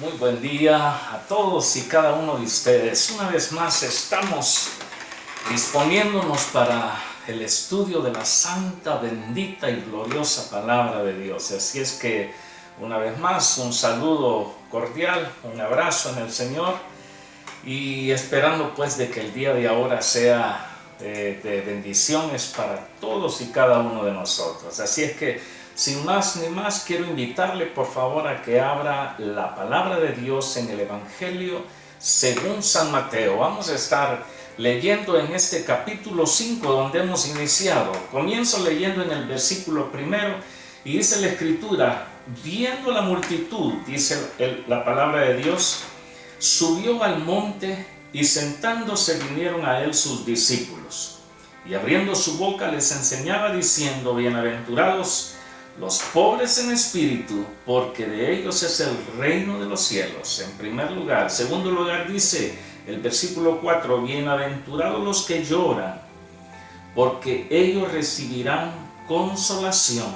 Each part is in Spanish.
Muy buen día a todos y cada uno de ustedes. Una vez más estamos disponiéndonos para el estudio de la santa, bendita y gloriosa palabra de Dios. Así es que una vez más un saludo cordial, un abrazo en el Señor y esperando pues de que el día de ahora sea de bendiciones para todos y cada uno de nosotros. Así es que sin más ni más, quiero invitarle por favor a que abra la palabra de Dios en el Evangelio según San Mateo. Vamos a estar leyendo en este capítulo 5 donde hemos iniciado. Comienzo leyendo en el versículo primero y dice la Escritura: viendo la multitud, dice la palabra de Dios, subió al monte y sentándose vinieron a él sus discípulos. Y abriendo su boca les enseñaba diciendo: bienaventurados los pobres en espíritu, porque de ellos es el reino de los cielos. En primer lugar. Segundo lugar dice el versículo 4: bienaventurados los que lloran, porque ellos recibirán consolación.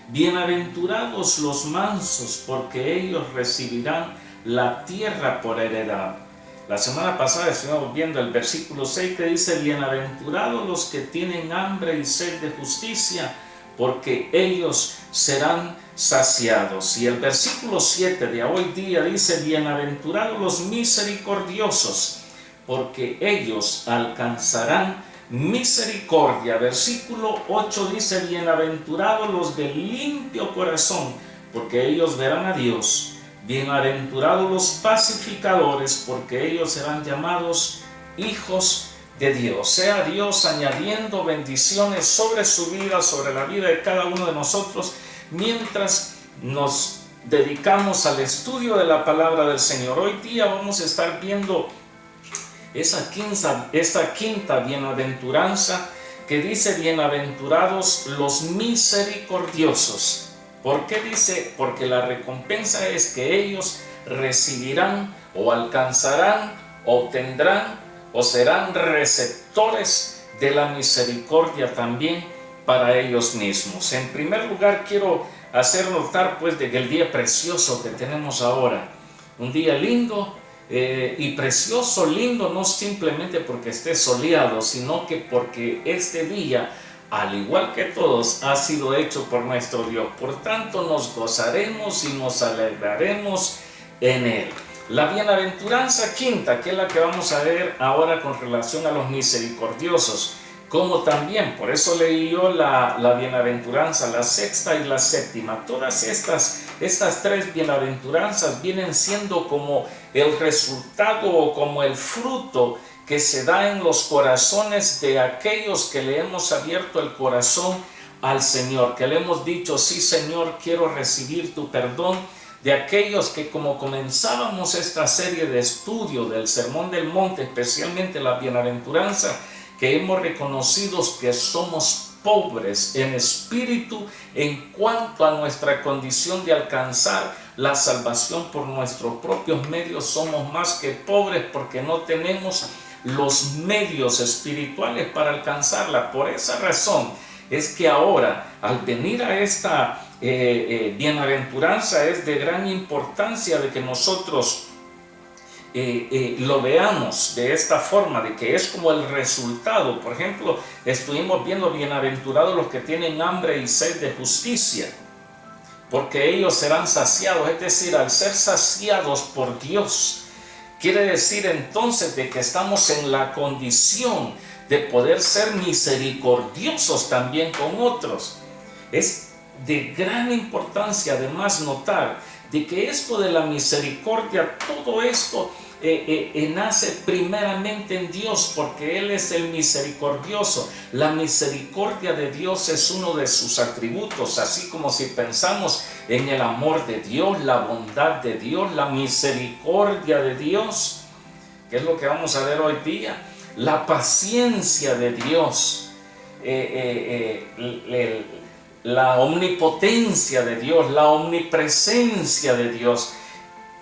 Bienaventurados los mansos, porque ellos recibirán la tierra por heredad. La semana pasada estuvimos viendo el versículo 6 que dice: bienaventurados los que tienen hambre y sed de justicia, porque ellos serán saciados. Y el versículo 7 de hoy día dice: bienaventurados los misericordiosos, porque ellos alcanzarán misericordia. Versículo 8 dice: bienaventurados los de limpio corazón, porque ellos verán a Dios. Bienaventurados los pacificadores, porque ellos serán llamados hijos de Dios. Sea Dios añadiendo bendiciones sobre su vida, sobre la vida de cada uno de nosotros, mientras nos dedicamos al estudio de la palabra del Señor. Hoy día vamos a estar viendo esta quinta bienaventuranza que dice: bienaventurados los misericordiosos. ¿Por qué dice? Porque la recompensa es que ellos recibirán o alcanzarán, obtendrán o serán receptores de la misericordia también para ellos mismos. En primer lugar, quiero hacer notar pues de que el día precioso que tenemos ahora, un día lindo y precioso, lindo no simplemente porque esté soleado, sino que porque este día, al igual que todos, ha sido hecho por nuestro Dios. Por tanto, nos gozaremos y nos alegraremos en él. La bienaventuranza quinta, que es la que vamos a ver ahora con relación a los misericordiosos, como también, por eso leí yo la bienaventuranza, la sexta y la séptima. Todas estas tres bienaventuranzas vienen siendo como el resultado o como el fruto que se da en los corazones de aquellos que le hemos abierto el corazón al Señor, que le hemos dicho: sí, Señor, quiero recibir tu perdón. De aquellos que, como comenzábamos esta serie de estudio del Sermón del Monte, especialmente la bienaventuranza, que hemos reconocido que somos pobres en espíritu en cuanto a nuestra condición de alcanzar la salvación por nuestros propios medios. Somos más que pobres porque no tenemos los medios espirituales para alcanzarla. Por esa razón es que ahora, al venir a esta bienaventuranza, es de gran importancia de que nosotros lo veamos de esta forma, de que es como el resultado. Por ejemplo, estuvimos viendo: bienaventurados los que tienen hambre y sed de justicia, porque ellos serán saciados. Es decir, al ser saciados por Dios, quiere decir entonces de que estamos en la condición de poder ser misericordiosos también con otros. Es de gran importancia además notar de que esto de la misericordia, todo esto nace primeramente en Dios, porque Él es el misericordioso. La misericordia de Dios es uno de sus atributos, así como si pensamos en el amor de Dios, la bondad de Dios, la misericordia de Dios, que es lo que vamos a ver hoy día, la paciencia de Dios, la omnipotencia de Dios, la omnipresencia de Dios,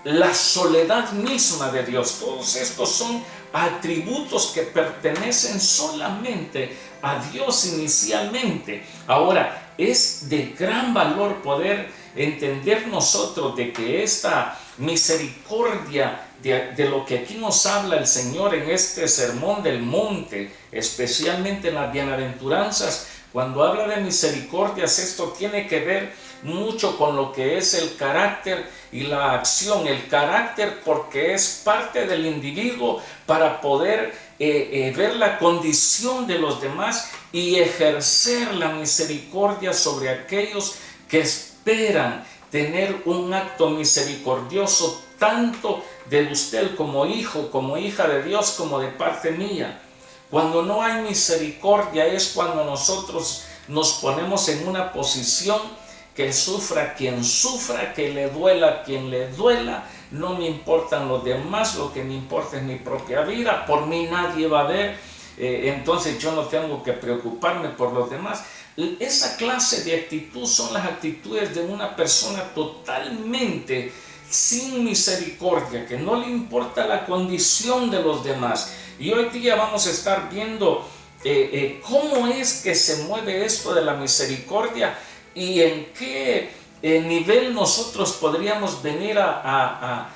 la soledad misma de Dios. Todos estos son atributos que pertenecen solamente a Dios inicialmente. Ahora, es de gran valor poder entender nosotros de que esta misericordia de lo que aquí nos habla el Señor en este sermón del monte, especialmente en las bienaventuranzas. Cuando habla de misericordias, esto tiene que ver mucho con lo que es el carácter y la acción. El carácter porque es parte del individuo para poder ver la condición de los demás y ejercer la misericordia sobre aquellos que esperan tener un acto misericordioso tanto de usted como hijo, como hija de Dios, como de parte mía. Cuando no hay misericordia es cuando nosotros nos ponemos en una posición que sufra quien sufra, que le duela quien le duela. No me importan los demás, lo que me importa es mi propia vida. Por mí nadie va a ver, entonces yo no tengo que preocuparme por los demás. Esa clase de actitud son las actitudes de una persona totalmente sin misericordia, que no le importa la condición de los demás. Y hoy día vamos a estar viendo cómo es que se mueve esto de la misericordia y en qué nivel nosotros podríamos venir a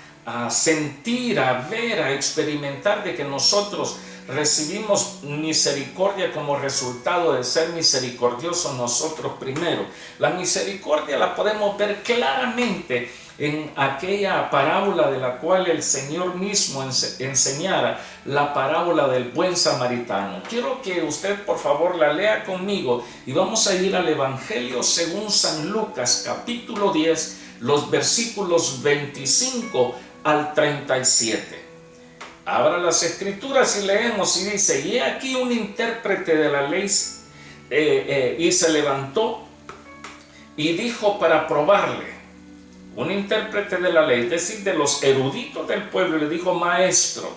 sentir, a ver, a experimentar de que nosotros recibimos misericordia como resultado de ser misericordiosos nosotros primero. La misericordia la podemos ver claramente en aquella parábola de la cual el Señor mismo enseñara, la parábola del buen samaritano. Quiero que usted por favor la lea conmigo y vamos a ir al Evangelio según San Lucas capítulo 10, los versículos 25 al 37. Abra las escrituras y leemos y dice: y he aquí un intérprete de la ley y se levantó y dijo para probarle. Un intérprete de la ley, es decir, de los eruditos del pueblo, le dijo: maestro,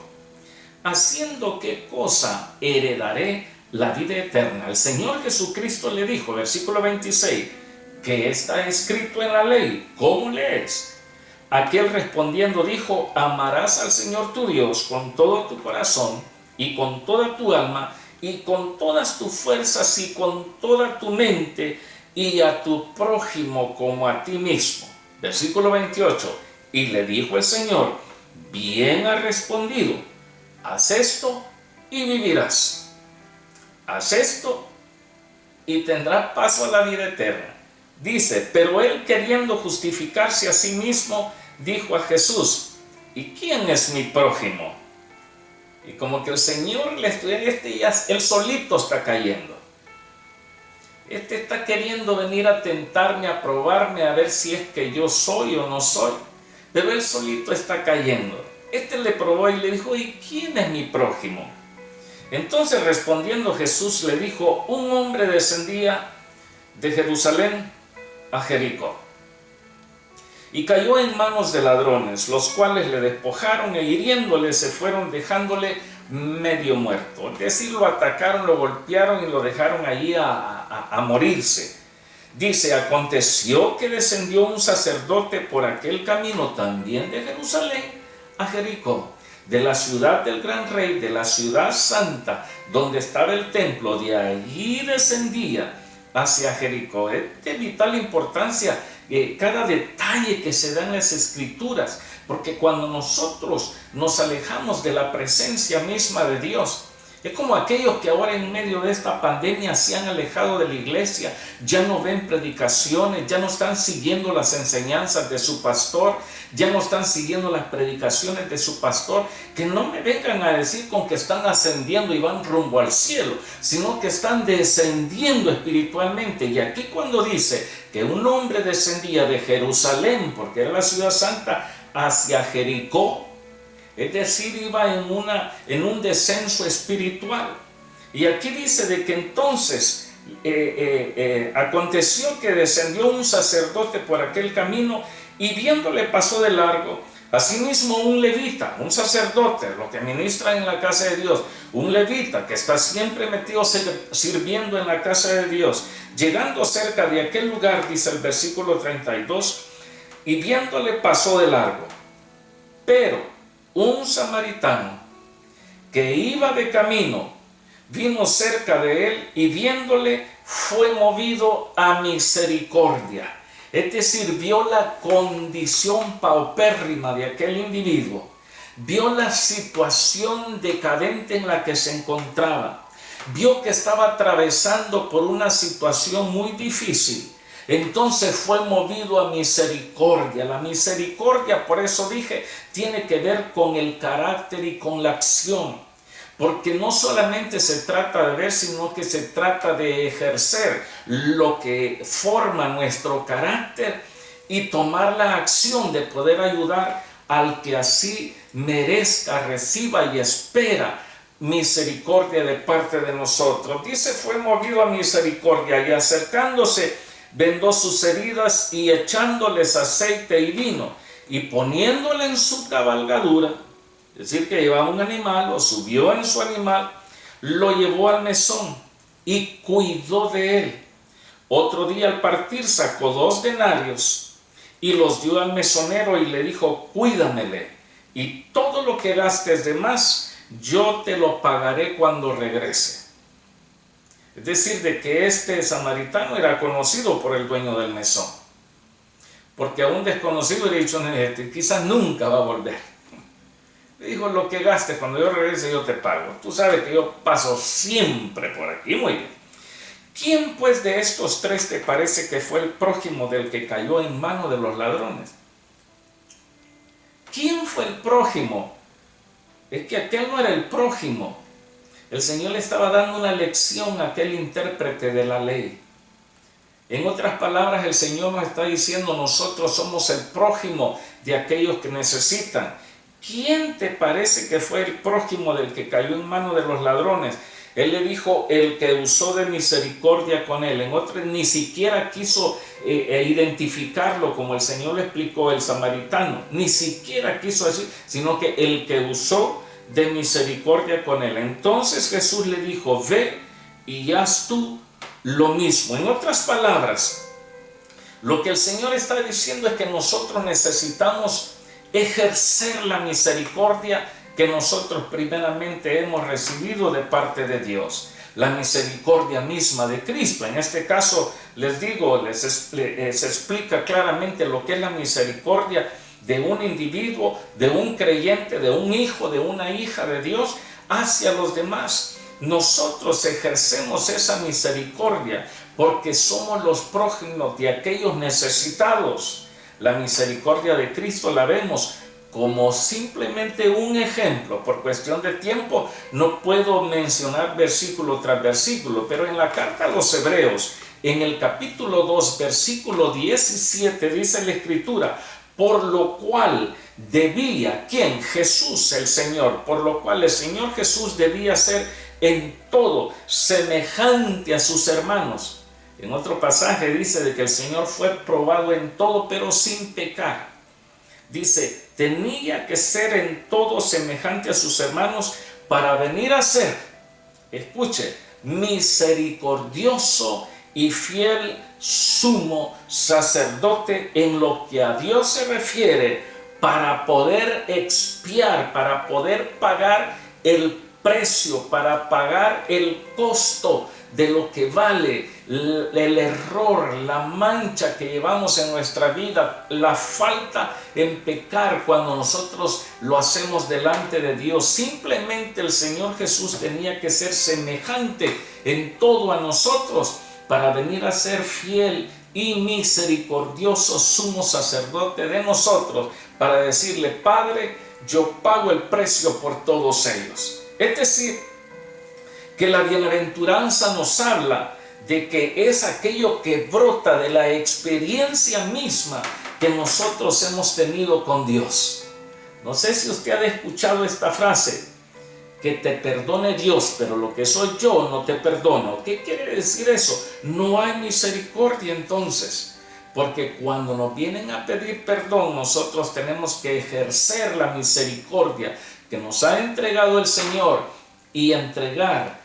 ¿haciendo qué cosa heredaré la vida eterna? El Señor Jesucristo le dijo, versículo 26, ¿qué está escrito en la ley? ¿Cómo lees? Aquel respondiendo dijo: amarás al Señor tu Dios con todo tu corazón y con toda tu alma y con todas tus fuerzas y con toda tu mente, y a tu prójimo como a ti mismo. Versículo 28, y le dijo el Señor: bien has respondido, haz esto y vivirás. Haz esto y tendrás paso a la vida eterna. Dice: pero él, queriendo justificarse a sí mismo, dijo a Jesús: ¿y quién es mi prójimo? Y como que el Señor le estuviera, él solito está cayendo. Está queriendo venir a tentarme, a probarme, a ver si es que yo soy o no soy. Pero él solito está cayendo. Le probó y le dijo: ¿y quién es mi prójimo? Entonces respondiendo Jesús le dijo: un hombre descendía de Jerusalén a Jericó y cayó en manos de ladrones, los cuales le despojaron e hiriéndole se fueron, dejándole medio muerto. Es decir, lo atacaron, lo golpearon y lo dejaron allí a morirse. Dice: aconteció que descendió un sacerdote por aquel camino también de Jerusalén a Jericó, de la ciudad del gran rey, de la ciudad santa, donde estaba el templo. De allí descendía hacia Jericó. Es de vital importancia cada detalle que se da en las escrituras, porque cuando nosotros nos alejamos de la presencia misma de Dios, es como aquellos que ahora en medio de esta pandemia se han alejado de la iglesia, ya no ven predicaciones, ya no están siguiendo las enseñanzas de su pastor, ya no están siguiendo las predicaciones de su pastor. Que no me vengan a decir con que están ascendiendo y van rumbo al cielo, sino que están descendiendo espiritualmente. Y aquí cuando dice que un hombre descendía de Jerusalén, porque era la ciudad santa, hacia Jericó, es decir, iba en un descenso espiritual. Y aquí dice de que entonces aconteció que descendió un sacerdote por aquel camino y viéndole pasó de largo. Asimismo un levita, un sacerdote, lo que ministra en la casa de Dios, un levita que está siempre metido sirviendo en la casa de Dios, llegando cerca de aquel lugar, dice el versículo 32, y viéndole pasó de largo. Pero un samaritano que iba de camino vino cerca de él y viéndole fue movido a misericordia. Es decir, vio la condición paupérrima de aquel individuo, vio la situación decadente en la que se encontraba, vio que estaba atravesando por una situación muy difícil. Entonces fue movido a misericordia. La misericordia, por eso dije, tiene que ver con el carácter y con la acción. Porque no solamente se trata de ver, sino que se trata de ejercer lo que forma nuestro carácter y tomar la acción de poder ayudar al que así merezca, reciba y espera misericordia de parte de nosotros. Dice, fue movido a misericordia y acercándose, vendó sus heridas y echándoles aceite y vino y poniéndole en su cabalgadura, es decir, que llevaba un animal, lo subió en su animal, lo llevó al mesón y cuidó de él. Otro día al partir sacó 2 denarios y los dio al mesonero y le dijo, cuídamele, y todo lo que gastes de más, yo te lo pagaré cuando regrese. Es decir, de que este samaritano era conocido por el dueño del mesón, porque a un desconocido le he dicho, quizás nunca va a volver. Le dijo, lo que gastes, cuando yo regrese yo te pago. Tú sabes que yo paso siempre por aquí. Muy bien. ¿Quién pues de estos 3 te parece que fue el prójimo del que cayó en mano de los ladrones? ¿Quién fue el prójimo? Es que aquel no era el prójimo. El Señor le estaba dando una lección a aquel intérprete de la ley. En otras palabras, el Señor nos está diciendo, nosotros somos el prójimo de aquellos que necesitan. ¿Quién te parece que fue el prójimo del que cayó en mano de los ladrones? Él le dijo, el que usó de misericordia con él. En otro, ni siquiera quiso identificarlo, como el Señor le explicó, el samaritano. Ni siquiera quiso decir, sino que el que usó de misericordia con él. Entonces Jesús le dijo, ve y haz tú lo mismo. En otras palabras, lo que el Señor está diciendo es que nosotros necesitamos ejercer la misericordia que nosotros primeramente hemos recibido de parte de Dios, la misericordia misma de Cristo. En este caso les digo, les explica claramente lo que es la misericordia de un individuo, de un creyente, de un hijo, de una hija de Dios hacia los demás. Nosotros ejercemos esa misericordia porque somos los prójimos de aquellos necesitados. La misericordia de Cristo la vemos como simplemente un ejemplo. Por cuestión de tiempo no puedo mencionar versículo tras versículo, pero en la carta a los Hebreos, en el capítulo 2, versículo 17, dice la Escritura, por lo cual debía, ¿quién? Jesús el Señor, por lo cual el Señor Jesús debía ser en todo semejante a sus hermanos. En otro pasaje dice de que el Señor fue probado en todo, pero sin pecar. Dice, tenía que ser en todo semejante a sus hermanos para venir a ser, escuche, misericordioso y fiel sumo sacerdote en lo que a Dios se refiere, para poder expiar, para poder pagar el precio, para pagar el costo de lo que vale el error, la mancha que llevamos en nuestra vida, la falta en pecar cuando nosotros lo hacemos delante de Dios. Simplemente el Señor Jesús tenía que ser semejante en todo a nosotros para venir a ser fiel y misericordioso sumo sacerdote de nosotros, para decirle, Padre, yo pago el precio por todos ellos. Es decir, que la bienaventuranza nos habla de que es aquello que brota de la experiencia misma que nosotros hemos tenido con Dios. No sé si usted ha escuchado esta frase, que te perdone Dios, pero lo que soy yo no te perdono. ¿Qué quiere decir eso? No hay misericordia entonces, porque cuando nos vienen a pedir perdón, nosotros tenemos que ejercer la misericordia que nos ha entregado el Señor y entregar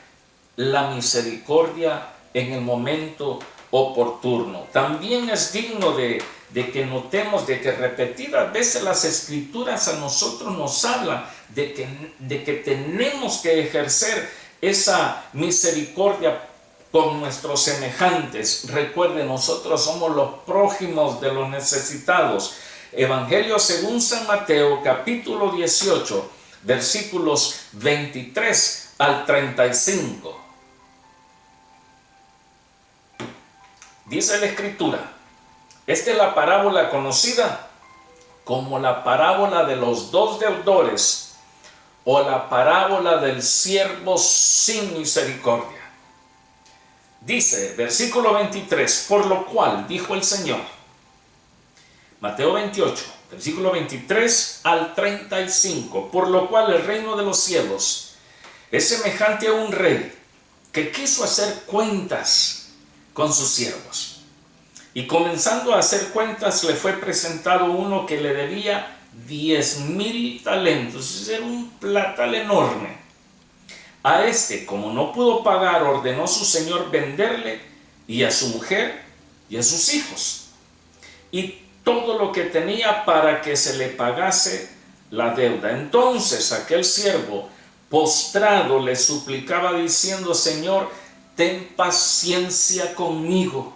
la misericordia en el momento oportuno. También es digno de que notemos de que repetidas veces las Escrituras a nosotros nos hablan de que tenemos que ejercer esa misericordia con nuestros semejantes. Recuerde, nosotros somos los prójimos de los necesitados. Evangelio según San Mateo, capítulo 18, versículos 23 al 35. Dice la Escritura, esta es la parábola conocida como la parábola de los dos deudores o la parábola del siervo sin misericordia. Dice, versículo 23, por lo cual dijo el Señor, Mateo 28, versículo 23 al 35, por lo cual el reino de los cielos es semejante a un rey que quiso hacer cuentas con sus siervos. Y comenzando a hacer cuentas, le fue presentado uno que le debía 10,000 talentos, era un platal enorme. A este, como no pudo pagar, ordenó su señor venderle y a su mujer y a sus hijos y todo lo que tenía para que se le pagase la deuda. Entonces aquel siervo postrado le suplicaba diciendo, Señor, ten paciencia conmigo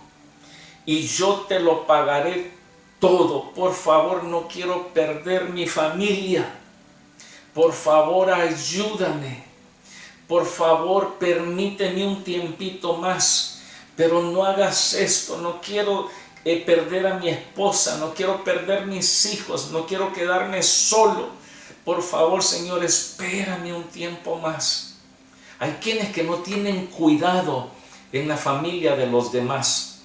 y yo te lo pagaré todo. Por favor, no quiero perder mi familia. Por favor, ayúdame. Por favor, permíteme un tiempito más. Pero no hagas esto. No quiero perder a mi esposa. No quiero perder mis hijos. No quiero quedarme solo. Por favor, Señor, espérame un tiempo más. Hay quienes que no tienen cuidado en la familia de los demás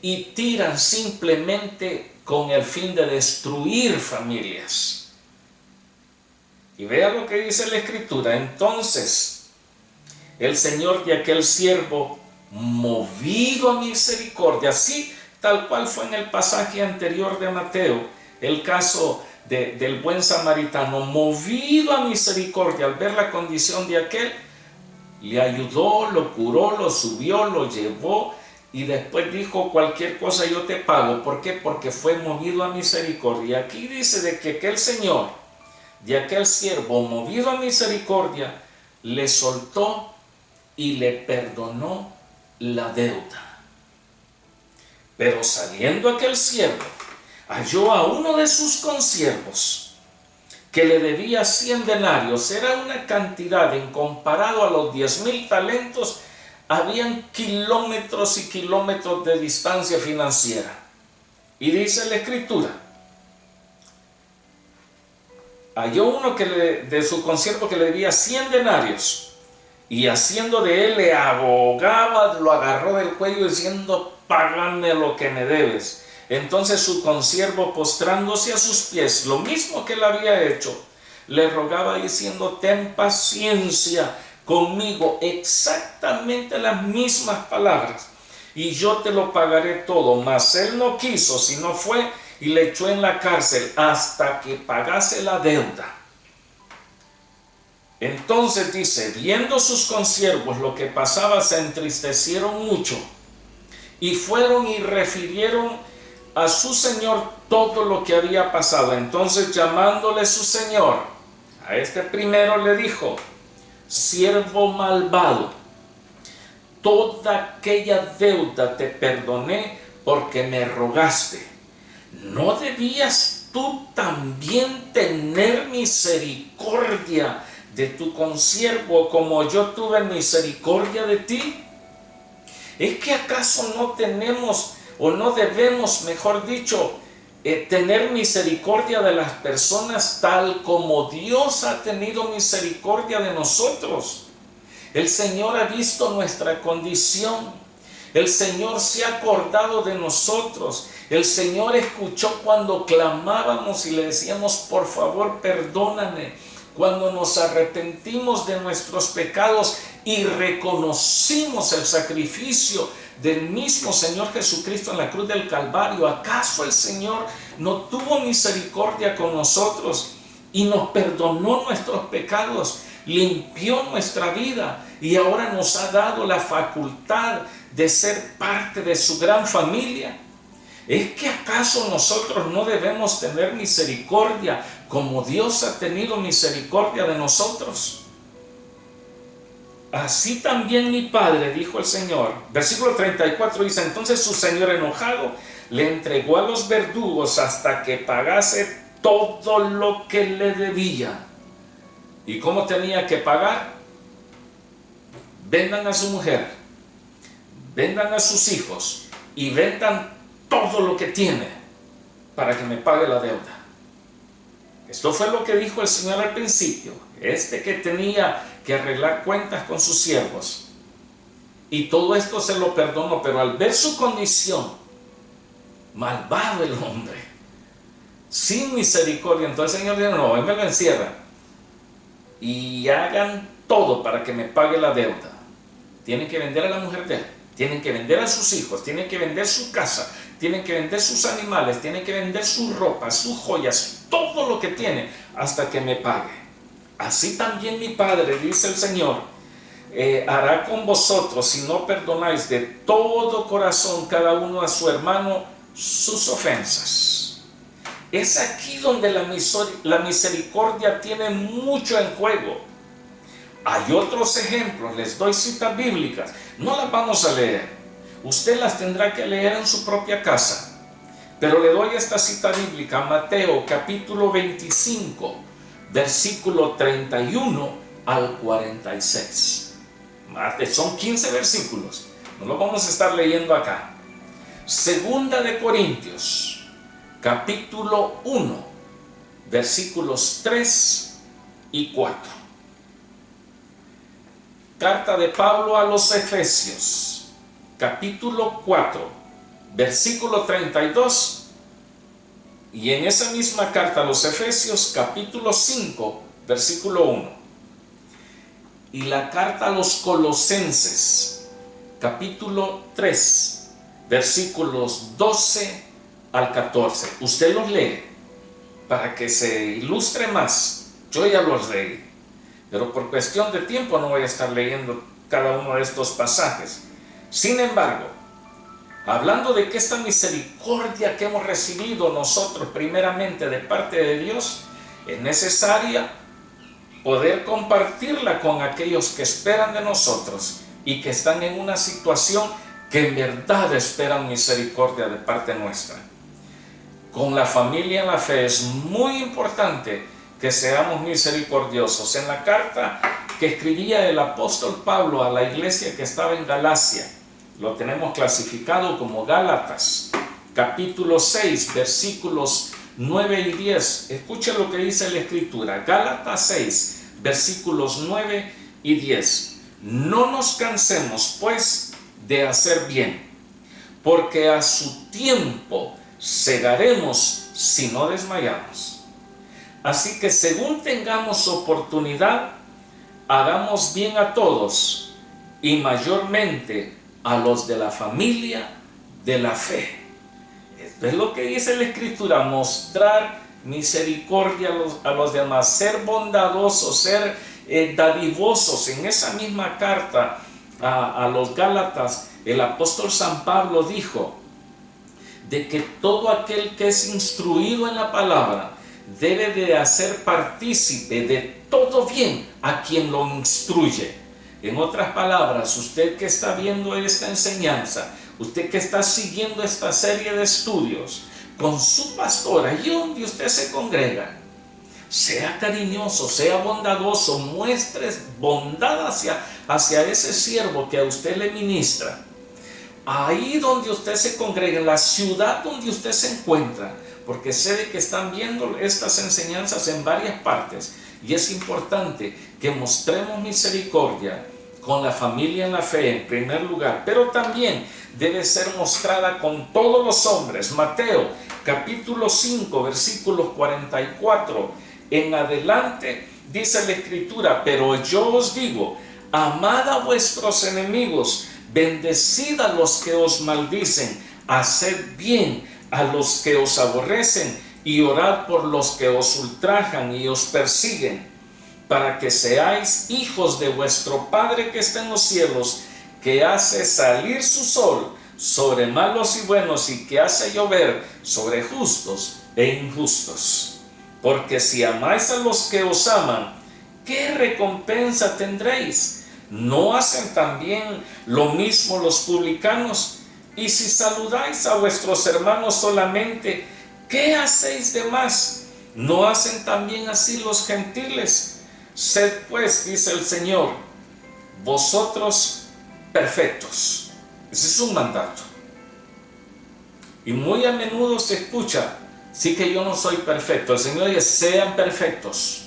y tiran simplemente con el fin de destruir familias. Y vea lo que dice la Escritura. Entonces el Señor de aquel siervo, movido a misericordia, así tal cual fue en el pasaje anterior de Mateo, el caso del buen samaritano, movido a misericordia al ver la condición de aquel, le ayudó, lo curó, lo subió, lo llevó y después dijo, cualquier cosa yo te pago. ¿Por qué? Porque fue movido a misericordia. Aquí dice de que aquel señor, de aquel siervo movido a misericordia, le soltó y le perdonó la deuda. Pero saliendo aquel siervo, halló a uno de sus consiervos que le debía 100 denarios. Era una cantidad, en comparado a los 10,000 talentos, habían kilómetros y kilómetros de distancia financiera. Y dice la Escritura, halló uno de su consiervo que le debía 100 denarios, y haciendo de él le abogaba, lo agarró del cuello diciendo, págame lo que me debes. Entonces su consiervo, postrándose a sus pies, lo mismo que él había hecho, le rogaba diciendo, ten paciencia conmigo, exactamente las mismas palabras, y yo te lo pagaré todo. Mas él no quiso, sino fue y le echó en la cárcel hasta que pagase la deuda. Entonces dice, viendo sus consiervos lo que pasaba, se entristecieron mucho y fueron y refirieron a su señor todo lo que había pasado. Entonces, llamándole su señor, a este primero le dijo, siervo malvado, toda aquella deuda te perdoné porque me rogaste. ¿No debías tú también tener misericordia de tu consiervo como yo tuve misericordia de ti? ¿Es que acaso no tenemos o no debemos, mejor dicho, tener misericordia de las personas tal como Dios ha tenido misericordia de nosotros? El Señor ha visto nuestra condición. El Señor se ha acordado de nosotros. El Señor escuchó cuando clamábamos y le decíamos, por favor, perdóname. Cuando nos arrepentimos de nuestros pecados y reconocimos el sacrificio del mismo Señor Jesucristo en la cruz del Calvario, ¿acaso el Señor no tuvo misericordia con nosotros y nos perdonó nuestros pecados, limpió nuestra vida y ahora nos ha dado la facultad de ser parte de su gran familia? ¿Es que acaso nosotros no debemos tener misericordia como Dios ha tenido misericordia de nosotros? así también mi padre, dijo el Señor. Versículo 34 dice, entonces su señor enojado le entregó a los verdugos hasta que pagase todo lo que le debía. ¿Y cómo tenía que pagar? Vendan a su mujer, vendan a sus hijos y vendan todo lo que tiene para que me pague la deuda. Esto fue lo que dijo el Señor al principio. Que tenía que arreglar cuentas con sus siervos. Y todo esto se lo perdonó, pero al ver su condición, malvado el hombre, sin misericordia, entonces el Señor dijo, no, él me lo encierra. Y hagan todo para que me pague la deuda. Tienen que vender a la mujer de él, tienen que vender a sus hijos, tienen que vender su casa, tienen que vender sus animales, tienen que vender sus ropas, sus joyas, todo lo que tiene, hasta que me pague. Así también mi Padre, dice el Señor, hará con vosotros si no perdonáis de todo corazón cada uno a su hermano sus ofensas. Es aquí donde la misericordia tiene mucho en juego. Hay otros ejemplos, les doy citas bíblicas, no las vamos a leer, usted las tendrá que leer en su propia casa, pero le doy esta cita bíblica, Mateo capítulo 25, versículo 31 al 46. Son 15 versículos, no lo vamos a estar leyendo acá. Segunda de Corintios, capítulo 1, versículos 3 y 4. Carta de Pablo a los Efesios, capítulo 4, versículo 32, y en esa misma carta a los Efesios, capítulo 5, versículo 1. Y la carta a los Colosenses, capítulo 3, versículos 12 al 14. Usted los lee para que se ilustre más. Yo ya los leí, pero por cuestión de tiempo no voy a estar leyendo cada uno de estos pasajes. Sin embargo, hablando de que esta misericordia que hemos recibido nosotros primeramente de parte de Dios, es necesaria poder compartirla con aquellos que esperan de nosotros y que están en una situación que en verdad esperan misericordia de parte nuestra. Con la familia en la fe es muy importante que seamos misericordiosos. En la carta que escribía el apóstol Pablo a la iglesia que estaba en Galacia, lo tenemos clasificado como Gálatas, capítulo 6, versículos 9 y 10. Escuche lo que dice la Escritura, Gálatas 6, versículos 9 y 10. No nos cansemos, pues, de hacer bien, porque a su tiempo segaremos si no desmayamos. Así que según tengamos oportunidad, hagamos bien a todos y mayormente a los de la familia de la fe. Esto es lo que dice la Escritura, mostrar misericordia a los demás, ser bondadosos, ser dadivosos. En esa misma carta a los Gálatas, el apóstol San Pablo dijo de que todo aquel que es instruido en la palabra debe de hacer partícipe de todo bien a quien lo instruye. En otras palabras, usted que está viendo esta enseñanza, usted que está siguiendo esta serie de estudios con su pastor, allí donde usted se congrega, sea cariñoso, sea bondadoso, muestre bondad hacia ese siervo que a usted le ministra. Ahí donde usted se congrega, en la ciudad donde usted se encuentra, porque sé de que están viendo estas enseñanzas en varias partes y es importante que mostremos misericordia con la familia en la fe en primer lugar, pero también debe ser mostrada con todos los hombres. Mateo capítulo 5 versículos 44 en adelante dice la Escritura, pero yo os digo, amad a vuestros enemigos, bendecid a los que os maldicen, haced bien a los que os aborrecen y orad por los que os ultrajan y os persiguen, para que seáis hijos de vuestro Padre que está en los cielos, que hace salir su sol sobre malos y buenos y que hace llover sobre justos e injustos. Porque si amáis a los que os aman, ¿qué recompensa tendréis? ¿No hacen también lo mismo los publicanos? Y si saludáis a vuestros hermanos solamente, ¿qué hacéis de más? ¿No hacen también así los gentiles? Sed pues, dice el Señor, vosotros perfectos. Ese es un mandato. Y muy a menudo se escucha, sí que yo no soy perfecto. El Señor dice, sean perfectos.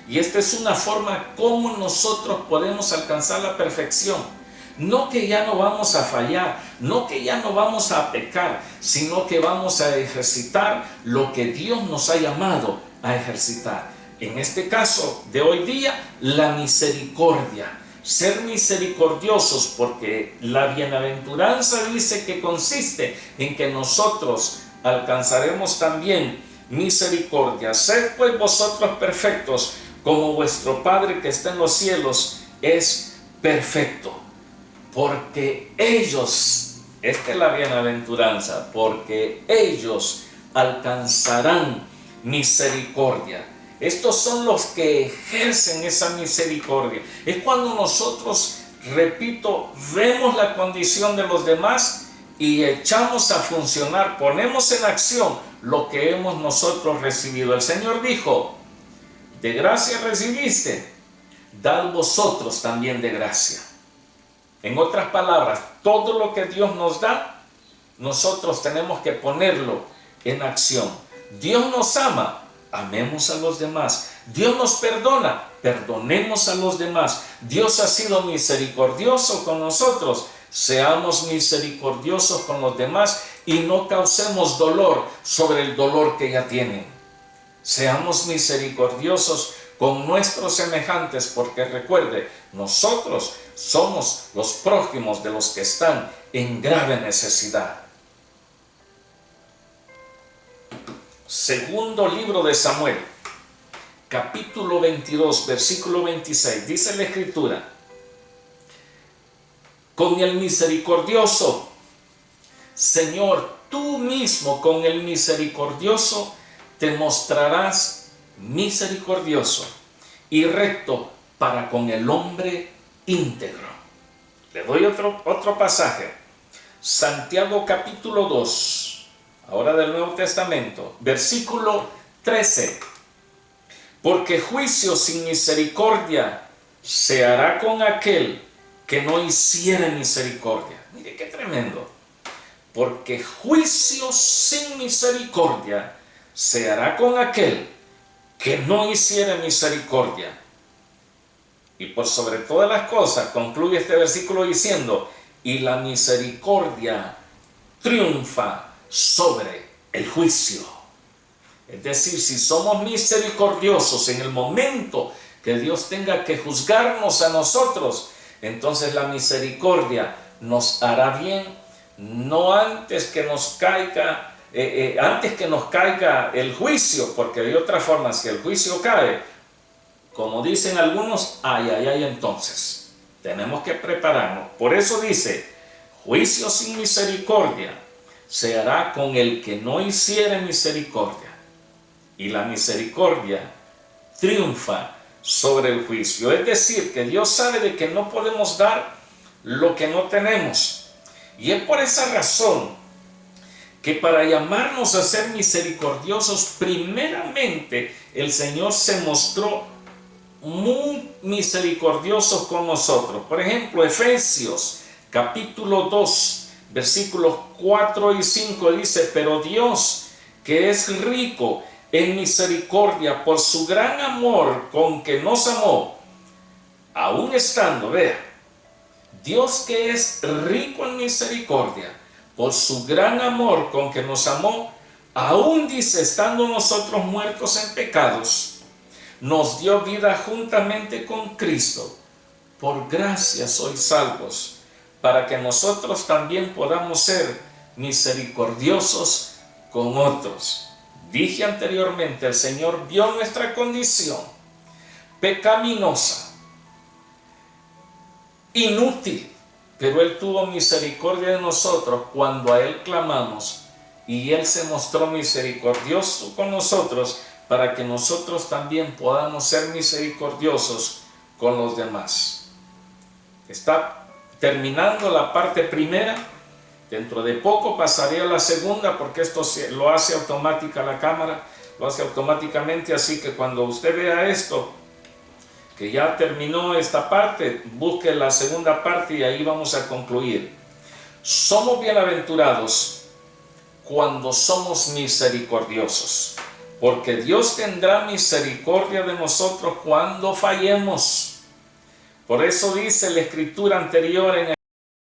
Y esta es una forma como nosotros podemos alcanzar la perfección. No que ya no vamos a fallar, no que ya no vamos a pecar, sino que vamos a ejercitar lo que Dios nos ha llamado a ejercitar. En este caso de hoy día, la misericordia. Ser misericordiosos, porque la bienaventuranza dice que consiste en que nosotros alcanzaremos también misericordia. Sed pues vosotros perfectos, como vuestro Padre que está en los cielos es perfecto. Porque ellos, esta es la bienaventuranza, porque ellos alcanzarán misericordia. Estos son los que ejercen esa misericordia. Es cuando nosotros, repito, vemos la condición de los demás y echamos a funcionar, ponemos en acción lo que hemos nosotros recibido. El Señor dijo, de gracia recibiste, dad vosotros también de gracia. En otras palabras, todo lo que Dios nos da, nosotros tenemos que ponerlo en acción. Dios nos ama, amemos a los demás. Dios nos perdona, perdonemos a los demás. Dios ha sido misericordioso con nosotros, seamos misericordiosos con los demás y no causemos dolor sobre el dolor que ya tienen. Seamos misericordiosos con nuestros semejantes, porque recuerde, nosotros somos los prójimos de los que están en grave necesidad. Segundo libro de Samuel, capítulo 22, versículo 26, dice la Escritura, con el misericordioso, Señor, tú mismo con el misericordioso te mostrarás misericordioso y recto para con el hombre íntegro. Le doy otro pasaje. Santiago capítulo 2, ahora del Nuevo Testamento, versículo 13. Porque juicio sin misericordia se hará con aquel que no hiciere misericordia. Mire qué tremendo. Porque juicio sin misericordia se hará con aquel que no hiciere misericordia. Y por sobre todas las cosas, concluye este versículo diciendo, y la misericordia triunfa sobre el juicio. Es decir, si somos misericordiosos en el momento que Dios tenga que juzgarnos a nosotros, entonces la misericordia nos hará bien, no antes que nos caiga el juicio, porque de otra forma, si el juicio cae, como dicen algunos, entonces tenemos que prepararnos. Por eso dice, juicio sin misericordia se hará con el que no hiciere misericordia, y la misericordia triunfa sobre el juicio. Es decir, que Dios sabe de que no podemos dar lo que no tenemos, y es por esa razón que para llamarnos a ser misericordiosos, primeramente el Señor se mostró muy misericordioso con nosotros. Por ejemplo, Efesios capítulo 2, versículos 4 y 5 dice, pero Dios, que es rico en misericordia por su gran amor con que nos amó, aún estando, vea, Dios que es rico en misericordia, por su gran amor con que nos amó, aún dice, estando nosotros muertos en pecados, nos dio vida juntamente con Cristo. Por gracia sois salvos, para que nosotros también podamos ser misericordiosos con otros. Dije anteriormente, el Señor vio nuestra condición pecaminosa, inútil, pero Él tuvo misericordia de nosotros cuando a Él clamamos, y Él se mostró misericordioso con nosotros para que nosotros también podamos ser misericordiosos con los demás. Está terminando la parte primera. Dentro de poco pasaré a la segunda, porque esto lo hace automática la cámara, lo hace automáticamente, así que cuando usted vea esto, que ya terminó esta parte, busque la segunda parte y ahí vamos a concluir. Somos bienaventurados cuando somos misericordiosos, porque Dios tendrá misericordia de nosotros cuando fallemos. Por eso dice la escritura anterior en